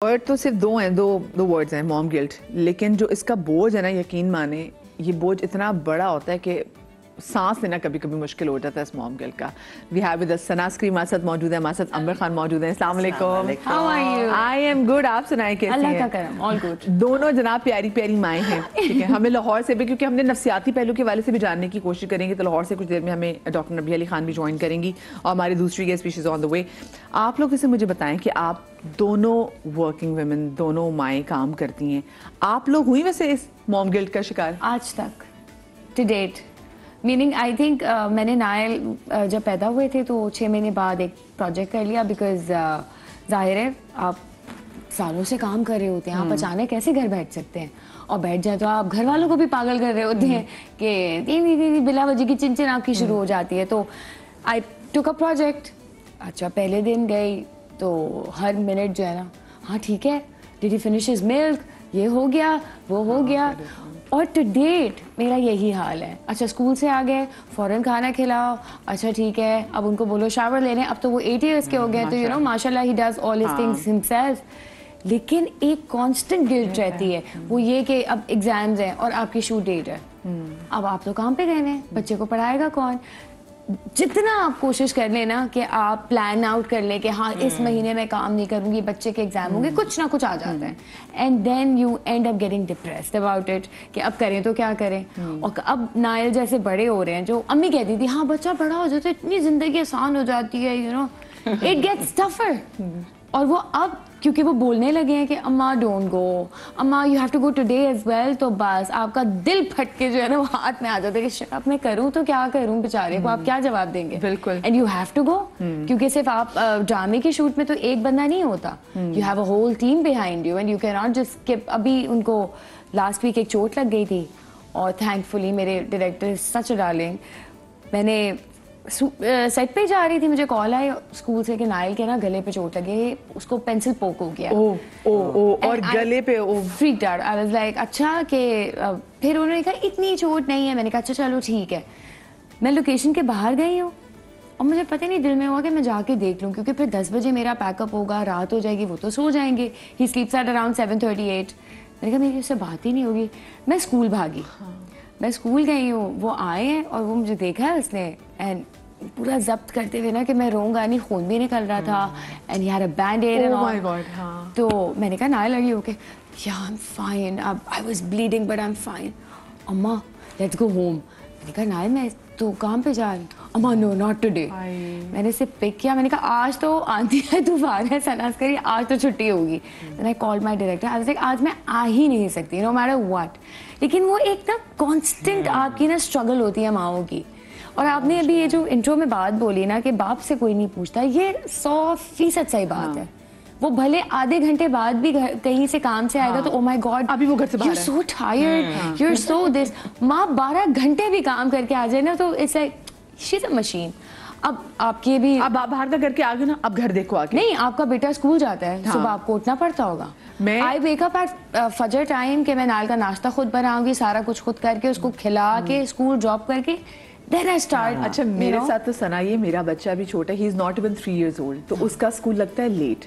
Word तो सिर्फ दो हैं, दो वर्ड्स हैं, मॉम गिल्ट। लेकिन जो इसका बोझ है ना, यकीन माने ये बोझ इतना बड़ा होता है कि सांस लेना कभी कभी मुश्किल हो जाता है इस मॉम गिल्ट का। We have with us Sana स्क्रीम हमारे साथ मौजूद है, हमारे साथ अंबर खान मौजूद है। अस्सलाम वालेकुम। How are you? I am good, आप सुनाएं कैसी हैं? अल्लाह का करम, ऑल गुड। दोनों जनाब प्यारी प्यारी माएँ हैं, ठीक है। हमें लाहौर से भी, क्योंकि हमने नफ्सियाती पहलू के वाले से भी जानने की कोशिश करेंगे, तो लाहौर से कुछ देर में हमें डॉक्टर नबी अली खान भी ज्वाइन करेंगी और हमारी दूसरी गेस्ट भी she is on the way. आप लोग इसे मुझे बताएं कि आप दोनों वर्किंग वुमेन, दोनों माएँ काम करती हैं, आप लोग हुई वैसे इस मॉम गिल्ट का शिकार? आज तक to date, meaning I think मैंने नायल जब पैदा हुए थे तो 6 महीने बाद एक प्रोजेक्ट कर लिया, बिकॉज जाहिर है आप सालों से काम कर रहे होते हैं, आप अचानक कैसे घर बैठ सकते हैं, और बैठ जाए तो आप घर वालों को भी पागल कर रहे होते हैं कि तीन बिला वजह की चिंचिन आपकी शुरू हो जाती है। तो आई टुक अ प्रोजेक्ट। अच्छा, पहले दिन गई तो हर मिनट जो है ना, हाँ ठीक है, did he finish his milk, ये हो गया वो हो गया, और टू डेट मेरा यही हाल है। अच्छा, स्कूल से आ गए, फ़ौरन खाना खिलाओ, अच्छा ठीक है, अब उनको बोलो शावर लेने, अब तो वो 8 इयर्स के हो गए, तो यू नो माशाल्लाह he does all his things himself. लेकिन एक कांस्टेंट गिल्ट रहती है, वो ये कि अब एग्जाम्स हैं और आपकी शूट डेट है, अब आप तो काम पे गए हैं, बच्चे को पढ़ाएगा कौन? जितना आप कोशिश कर लें ना कि आप प्लान आउट कर लें कि हाँ इस महीने में काम नहीं करूंगी, बच्चे के एग्जाम होंगे, कुछ ना कुछ आ जाता है, and then you end up getting depressed about it कि अब करें तो क्या करें। और अब नायल जैसे बड़े हो रहे हैं, जो अम्मी कहती थी हाँ बच्चा बड़ा हो जाता है इतनी जिंदगी आसान हो जाती है, you know it gets tougher. और वो अब क्योंकि वो बोलने लगे हैं कि अम्मा डोंट गो, अम्मा you have to go today as well, तो बस आपका दिल फट के जो है ना वो हाथ में आ जाता है कि शट अप, मैं करूँ तो क्या करूँ, बेचारे को आप क्या जवाब देंगे? बिल्कुल। And you have to go, क्योंकि सिर्फ आप ड्रामे की शूट में तो एक बंदा नहीं होता, you have a whole team behind you and you can not just skip. अभी उनको लास्ट वीक एक चोट लग गई थी और थैंकफुली मेरे डायरेक्टर सच डार्लिंग, मैंने सेट पे जा रही थी, मुझे कॉल आई स्कूल से कि नायल के ना गले पे चोट लगी, उसको पेंसिल पोक हो गया। और गले पे freaked out. I was like अच्छा कि फिर उन्होंने कहा इतनी चोट नहीं है, मैंने कहा अच्छा चलो ठीक है। मैं लोकेशन के बाहर गई हूँ और मुझे पता नहीं दिल में हुआ कि मैं जाके देख लूँ, क्योंकि फिर 10 बजे मेरा पैकअप होगा, रात हो जाएगी, वो तो सो जाएंगे। ही स्लीप्स एट अराउंड 7:38। मैंने कहा मेरी उससे बात ही नहीं होगी, मैं स्कूल भागी। मैं स्कूल गई हूँ, वो आए हैं और वो मुझे देखा है उसने, एंड पूरा जब्त करते हुए ना कि मैं रोऊंगा नहीं, खून भी निकल रहा था, and he had a bandaid and all. तो मैंने कहा नायल लगी okay, yeah I am fine, I was bleeding but I am fine. अम्मा लेट्स गो होम। मैंने कहा नायल मैं तो काम पे जा रही हूँ। अम्मा नो नॉट टुडे। मैंने इसे पिक किया, मैंने कहा आज तो आंधी है, तूफान है, सनास करी, आज तो छुट्टी होगी। Then I called my director, I was like आज मैं आ ही नहीं सकती, नो मैटर व्हाट। लेकिन वो एक ना कांस्टेंट आपकी ना स्ट्रगल होती है माओ की। और आपने अभी ये जो इंट्रो में बात बोली ना कि बाप से कोई नहीं पूछता, ये 100% सही बात है। वो भले आधे घंटे बाद भी कहीं से काम से आएगा तो ओ माय गॉड अभी वो घर से बाहर है, you are so tired, you are so this. माँ 12 घंटे भी काम करके आ जाए ना तो it's like she is a machine. अब आपके भी अब आप बाहर का करके आ गए ना, अब घर देखो आके। नहीं, आपका बेटा स्कूल जाता है, सुबह आपको उठना पड़ता होगा। आई वेक अप एट फजर टाइम कि मैं नाल का नाश्ता खुद बनाऊंगी, सारा कुछ खुद करके उसको खिला के स्कूल ड्रॉप करके Then I start, अच्छा मेरे साथ तो सना, ये मेरा बच्चा भी छोटा, he is not even 3 years old, तो उसका स्कूल लगता है लेट।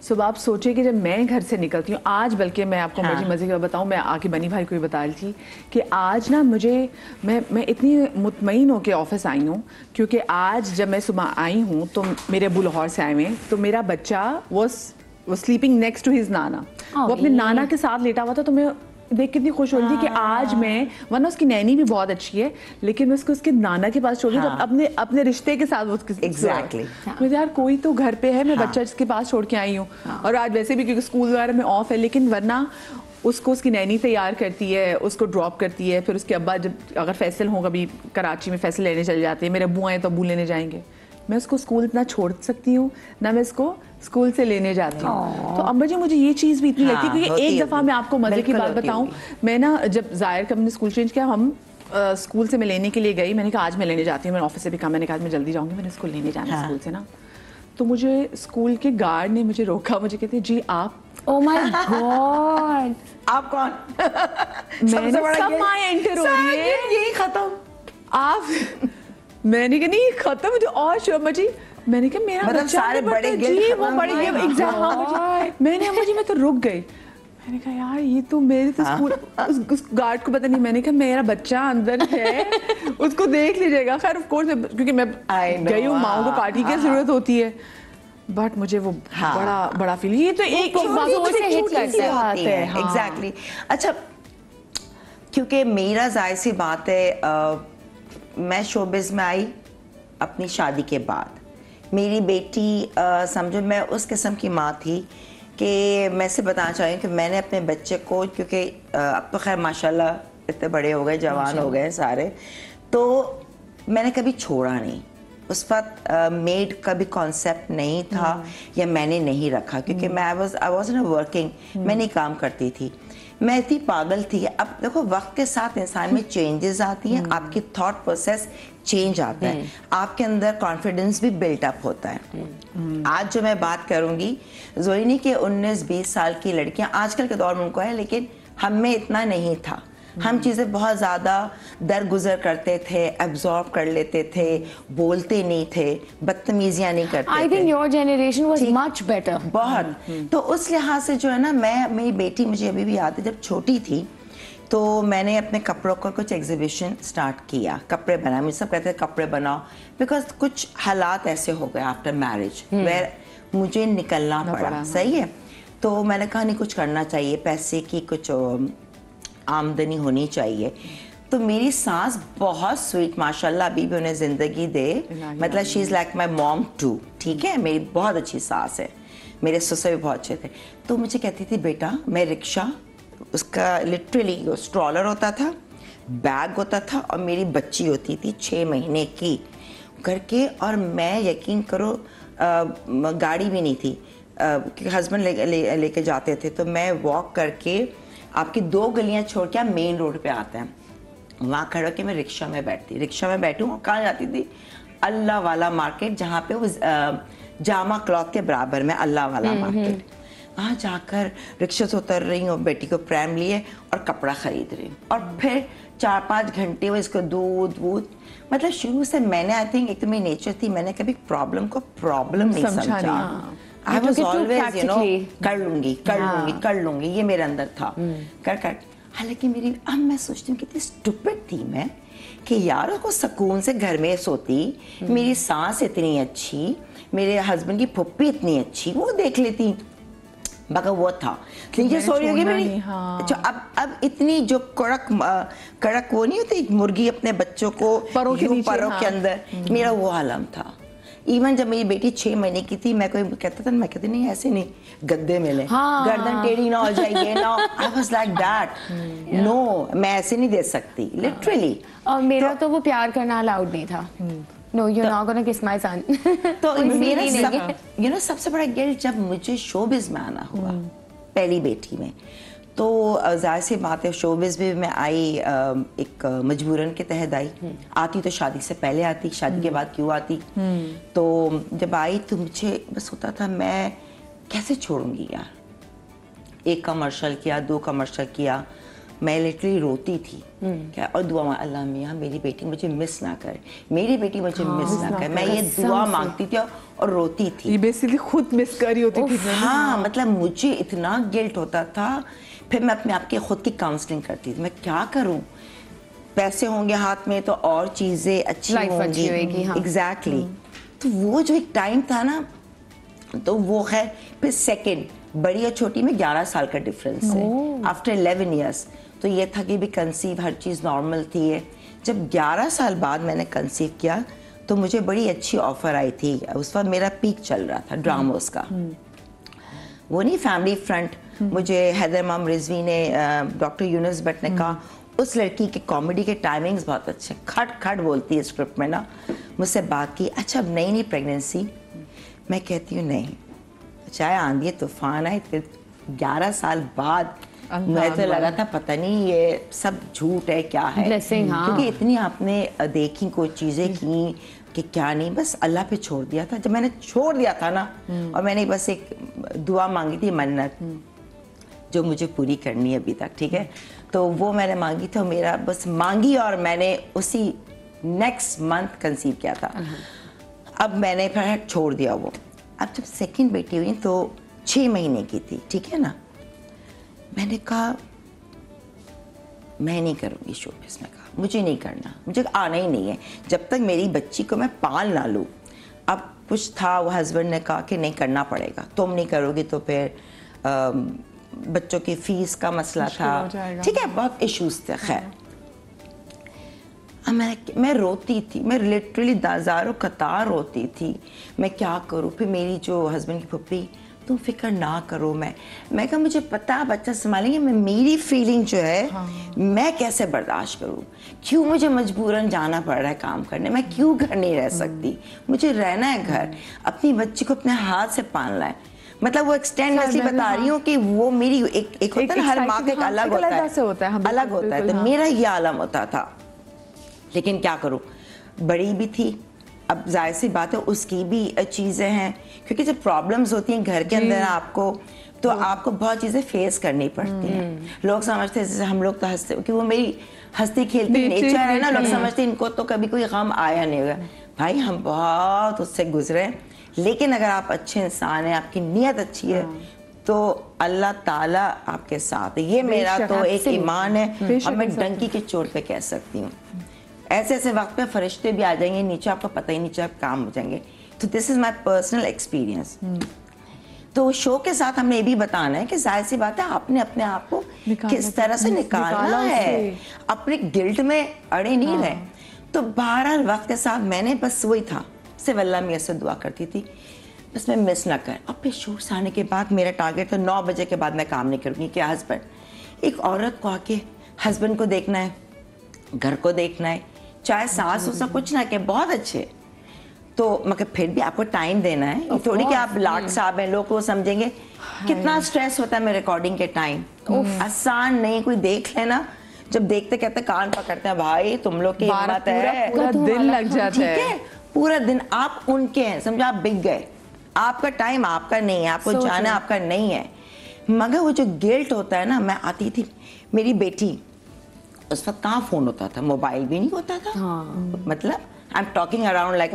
सुबह आप सोचे कि जब मैं घर से निकलती हूँ, आज बल्कि मैं आपको मजे की बात बताऊँ, मैं आके बनी भाई को भी बता रही थी कि आज ना मुझे मैं इतनी मुतमईन होकर ऑफिस आई हूँ, क्योंकि आज जब मैं सुबह आई हूँ तो मेरे अबू लाहौर से आए हुए हैं, तो मेरा बच्चा वो स्लीपिंग नेक्स्ट टू हिज नाना, वो अपने नाना के साथ लेटा हुआ था। तो मैं देख कितनी खुश हो रही थी कि आज मैं, वरना उसकी नैनी भी बहुत अच्छी है, लेकिन मैं उसको उसके नाना के पास छोड़ दी, तो अपने रिश्ते के साथ वो एग्जैक्टली मुझे यार कोई तो घर पे है, मैं बच्चा जिसके पास छोड़ के आई हूँ। और आज वैसे भी क्योंकि स्कूल वगैरह में ऑफ है, लेकिन वरना उसको उसकी नैनी तैयार करती है, उसको ड्रॉप करती है, फिर उसके अब्बा जब अगर फैसल हो, कभी कराची में फैसल लेने चले जाते हैं, मेरे अब्बू आए तो अब्बू लेने जाएंगे, मैं उसको स्कूल इतना छोड़ सकती हूँ ना, मैं इसको स्कूल से लेने जाती हूँ। तो अम्बर जी मुझे ये चीज़ भी इतनी लगती है, क्योंकि एक दफ़ा मैं आपको मज़े की बात बताऊँ, मैं ना जब जाहिर का हमने स्कूल चेंज किया, हम स्कूल से मैं लेने के लिए गई, मैंने कहा आज मैं लेने जाती हूँ, मैंने ऑफिस से भी कहा, मैंने कहा मैं जल्दी जाऊँगी, मैंने उसको लेने जाना स्कूल से ना, तो मुझे स्कूल के गार्ड ने मुझे रोका, मुझे कहते जी आप। ओह माय गॉड आप कौन? मैंने सब माँ एंटर हो रही है, यही खत्म आप मैंने कहा नहीं खत्म, मुझे और शर्मा जी मैंने कहा मेरा मतलब बच्चा सारे बड़े जी वो बड़े एग्जाम मैंने अम्मा जी मैं तो रुक गई। मैंने कहा यार ये तो मेरे तो स्कूल उस गार्ड को पता नहीं, मैंने कहा मेरा बच्चा अंदर है उसको देख लीजिएगा। खैर ऑफ कोर्स क्योंकि मैं गई हूँ, माओ को पार्टी की जरूरत होती है, बट मुझे वो बड़ा फील, ये तो एक एग्जैक्टली। अच्छा क्योंकि मेरा जाहिर सी बात है मैं शोबिज़ में आई अपनी शादी के बाद। मेरी बेटी समझो मैं उस किस्म की माँ थी कि मैं से बताना चाहूँ कि मैंने अपने बच्चे को, क्योंकि अब तो खैर माशाल्लाह इतने बड़े हो गए, जवान हो गए सारे, तो मैंने कभी छोड़ा नहीं। उस वक्त मेड का भी कॉन्सेप्ट नहीं था या मैंने नहीं रखा, क्योंकि मैं आई वाज इन वर्किंग, मैं नहीं काम करती थी, मैं इतनी पागल थी। अब देखो वक्त के साथ इंसान में चेंजेस आती हैं, आपकी थॉट प्रोसेस चेंज आता है, आपके अंदर कॉन्फिडेंस भी बिल्ट अप होता है। आज जो मैं बात करूंगी ज़रूरी नहीं कि 19-20 साल की लड़कियां आजकल के दौर में उनको है, लेकिन हम में इतना नहीं था। हम चीज़ें बहुत ज़्यादा दरगुजर करते थे, एब्जॉर्ब कर लेते थे, बोलते नहीं थे, बदतमीजियाँ नहीं करते थे। I think your generation was much better. बहुत। तो उस लिहाज से जो है ना, मेरी बेटी मुझे अभी भी याद है, जब छोटी थी तो मैंने अपने कपड़ों का कुछ एग्जीबिशन स्टार्ट किया, कपड़े बनाए। मुझे सब कहते थे कपड़े बनाओ, बिकॉज कुछ हालात ऐसे हो गए आफ्टर मैरिज वेयर मुझे निकलना पड़ा। सही है, तो मैंने कहा नहीं कुछ करना चाहिए, पैसे की कुछ आमदनी होनी चाहिए। तो मेरी सास बहुत स्वीट माशाल्लाह, अभी भी उन्हें ज़िंदगी दे, मतलब she is like my mom too, ठीक है, मेरी बहुत अच्छी सास है, मेरे ससुर भी बहुत अच्छे थे। तो मुझे कहती थी बेटा मैं रिक्शा, उसका लिटरली स्ट्रॉलर होता था, बैग होता था और मेरी बच्ची होती थी 6 महीने की करके, और मैं यकीन करो गाड़ी भी नहीं थी क्योंकि हस्बैंड लेके जाते थे, तो मैं वॉक करके आपकी 2 गलियां छोड़ के मेन रोड पे आते हैं, वहाँ खड़ा के मैं रिक्शा में बैठी हूँ। कहाँ जाती थी? अल्लाह वाला मार्केट, जहाँ पे वो जामा क्लॉथ के बराबर में अल्लाह वाला मार्केट, वहाँ जाकर रिक्शा से उतर रही हूँ, बेटी को प्रैम लिए और कपड़ा खरीद रही हूँ, और फिर 4-5 घंटे वो इसको दूध वूध, मतलब शुरू से मैंने आई थिंक एक तो मेरी नेचर थी, मैंने कभी प्रॉब्लम को प्रॉब्लम नहीं समझा। I was always, you know, कर लूंगी, ये मेरे अंदर था, कर। हालांकि अब मैं सोचती हूँ कितनी स्टूपिड थी मैं कि यार उसको सुकून से घर में सोती, मेरी सास इतनी अच्छी, मेरे हस्बैंड की फुप्पी इतनी अच्छी, वो देख लेती, मगर वो था नीचे सो रही होगी मेरी। अच्छा अब इतनी जो कड़क वो नहीं होती मुर्गी अपने बच्चों को परों के अंदर, मेरा वो आलम था। इवन जब मेरी बेटी 6 महीने की थी, मैं कोई कहता था, मैं कहती नहीं ऐसे नहीं, गद्दे में ले, गर्दन टेढ़ी ना हो जाएगी ना, I was like that, no मैं ऐसे नहीं दे सकती लिटरली। और मेरा तो वो प्यार करना अलाउड नहीं था, नो यू नॉट गोना किस माय सन। तो मेरा सबसे बड़ा गिल्ट जब मुझे शोबिज़ में आना हुआ पहली बेटी में, तो जाहिर सी बात है शोबिज़ भी मैं आई एक मजबूरन के तहत आई, आती तो शादी से पहले आती, शादी के बाद क्यों आती। तो जब आई तो मुझे बस होता था मैं कैसे छोड़ूंगी यार, 1 कमर्शियल किया, 2 कमर्शियल किया, मैं लिटरली रोती थी क्या, और दुआ अल्लाह मियाँ मेरी बेटी मुझे मिस ना करे, मेरी बेटी मुझे मिस ना करे, मैं ये दुआ मांगती थी और रोती थी। ये बेसिकली खुद मिस कर रही होती थी। हाँ, मतलब मुझे इतना गिल्ट होता था। फिर मैं अपने आप की खुद की काउंसलिंग करती थी, मैं क्या करूं, पैसे होंगे हाथ में तो और चीजें अच्छी होंगी, एग्जैक्टली। तो वो जो एक टाइम था ना, तो वो है। फिर सेकंड बड़ी और छोटी में 11 साल का डिफरेंस है, आफ्टर 11 ईयर्स। तो ये था कि भी कंसीव हर चीज़ नॉर्मल थी है। जब 11 साल बाद मैंने कंसीव किया तो मुझे बड़ी अच्छी ऑफर आई थी, उस वक्त मेरा पीक चल रहा था ड्रामोस का, वो नहीं फैमिली फ्रंट। मुझे हैदर इमाम रिजवी ने, डॉक्टर यूनुस भट्ट ने कहा उस लड़की के कॉमेडी के टाइमिंग्स बहुत अच्छे, खट खट बोलती है स्क्रिप्ट में ना, मुझसे बात की। अच्छा अब नई प्रेगनेंसी, मैं कहती हूँ नहीं, चाहे आंधी तूफान आए, 11 साल बाद मैं तो लगा था पता नहीं ये सब झूठ है क्या है, क्योंकि इतनी आपने देखी कोई चीज़ें की कि क्या नहीं, बस अल्लाह पे छोड़ दिया था। जब मैंने छोड़ दिया था ना, और मैंने बस एक दुआ मांगी थी, मन्नत जो मुझे पूरी करनी है अभी तक, ठीक है, तो वो मैंने मांगी थी, मेरा बस मांगी और मैंने उसी नेक्स्ट मंथ कंसीव किया था। अब मैंने फिर छोड़ दिया वो। अब जब सेकंड बेटी हुई तो 6 महीने की थी, ठीक है ना, मैंने कहा मैं नहीं करूँगी शोबिज़ में, कहा मुझे नहीं करना, मुझे आना ही नहीं है जब तक मेरी बच्ची को मैं पाल ना लूँ। अब कुछ था, वो हस्बैंड ने कहा कि नहीं करना पड़ेगा, तुम नहीं करोगी तो फिर बच्चों की फीस का मसला था, ठीक है, बहुत इश्यूज थे। खैर मैं रोती थी, मैं लिटरली हज़ारों कतार रोती थी, मैं क्या करूँ। फिर मेरी जो हस्बैंड की पप्पी, तुम फिक्र ना करो, मैं कहा मुझे पता बच्चा संभालेंगे, मैं मेरी फीलिंग जो है मैं कैसे बर्दाश्त करूँ, क्यों मुझे मजबूरन जाना पड़ रहा है काम करने, मैं क्यों घर नहीं रह सकती, मुझे रहना है घर, अपनी बच्ची को अपने हाथ से पालना है। मतलब वो एक्सटेंड ऐसी बता रही हूँ कि वो मेरी एक होता है ना, हर माँ का एक अलग होता है, अलग होता है, तो मेरा ये आलम होता था। लेकिन क्या करूँ, बड़ी भी थी, अब जाहिर सी बात है उसकी भी चीज़ें हैं, क्योंकि जब प्रॉब्लम्स होती हैं घर के अंदर आपको, तो आपको बहुत चीज़ें फेस करनी पड़ती हैं। लोग समझते हैं जैसे हम लोग तो हंसते, क्योंकि वो मेरी हंसती खेलती नेचर है ना, लोग समझते हैं इनको तो कभी कोई गम आया नहीं होगा। भाई हम बहुत उससे गुजरे, लेकिन अगर आप अच्छे इंसान हैं, आपकी नीयत अच्छी है, तो अल्लाह ताला आपके साथ है। ये मेरा तो एक ईमान है, और मैं डंकी की चोट पे कह सकती हूँ। ऐसे ऐसे वक्त पे फरिश्ते भी आ जाएंगे नीचे, आपको पता ही नहीं चलेगा, काम हो जाएंगे। तो this is my personal experience. तो शो के साथ हमने ये भी बताना है कि जाहिर सी बात है आपने अपने आप को किस तरह से निकालना है, अपने गिल्ट में अड़े नहीं रहे। तो 12 वक्त के साथ मैंने बस वही था, सिर्फ अल्लाह मियां से दुआ करती थी बस मैं मिस ना कर। अब फिर शो से आने के बाद मेरा टारगेट तो 9 बजे के बाद मैं काम नहीं करूँगी। क्या हस्बैंड, एक औरत को आके हस्बैंड को देखना है, घर को देखना है, चाहे सास हो सब कुछ ना के बहुत अच्छे, तो मगर फिर भी आपको टाइम देना है। थोड़ी कि आप लाट साहब हैं, लोग को समझेंगे कितना स्ट्रेस होता है मेरे रिकॉर्डिंग के टाइम, आसान नहीं। कोई देख लेना, जब देखते कहते कान पकड़ते हैं, भाई तुम लोग की हिम्मत है, पूरा दिन लग जाता है, पूरा दिन आप उनके हैं, समझो आप बिक गए, आपका टाइम आपका नहीं है, आपको जाना आपका नहीं है। मगर वो जो गिल्ट होता है ना, मैं आती थी, मेरी बेटी उस वक्त कहाँ फोन होता था, मोबाइल भी नहीं होता था। मतलब I am talking around like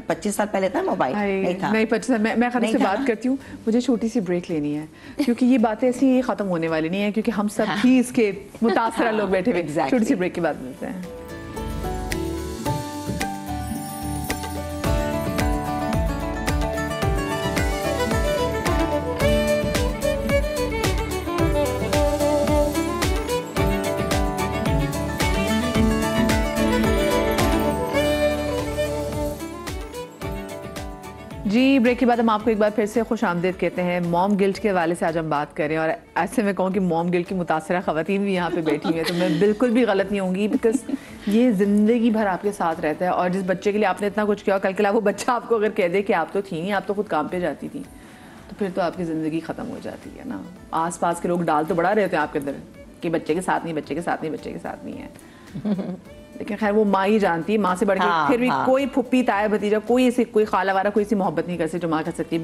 25 साल पहले था मोबाइल, नहीं था। नहीं 25 साल, मैं खाली से बात करती हूँ, मुझे छोटी सी ब्रेक लेनी है, क्योंकि ये बातें ऐसी खत्म होने वाली नहीं है, क्योंकि हम सब ही इसके मुतासरा लोग बैठे हुए। छोटी सी ब्रेक के बाद मिलते हैं। जी, ब्रेक के बाद हम आपको एक बार फिर से खुश आमदीद कहते हैं। मॉम गिल्ट के हवाले से आज हम बात करें, और ऐसे में कहूँ कि मॉम गिल्ट की मुतासरा ख़वातीन भी यहाँ पे बैठी हुई है, तो मैं बिल्कुल भी गलत नहीं होंगी, बिकॉज ये ज़िंदगी भर आपके साथ रहता है। और जिस बच्चे के लिए आपने इतना कुछ किया, कल के लिए वो बच्चा आपको अगर कह दे कि आप तो थी नहीं, आप तो खुद काम पे जाती थी, तो फिर तो आपकी ज़िंदगी ख़त्म हो जाती है ना। आस पास के लोग डाल तो बड़ा रहते हैं आपके अंदर कि बच्चे के साथ नहीं, बच्चे के साथ नहीं, बच्चे के साथ नहीं है, लेकिन खैर वो माँ ही जानती है, माँ से बढ़ के फिर भी कोई फुप्पी ताया भतीजा कोई ऐसी कोई खाला वाला कोई ऐसी मोहब्बत नहीं कर सकती जो माँ कर सकती है।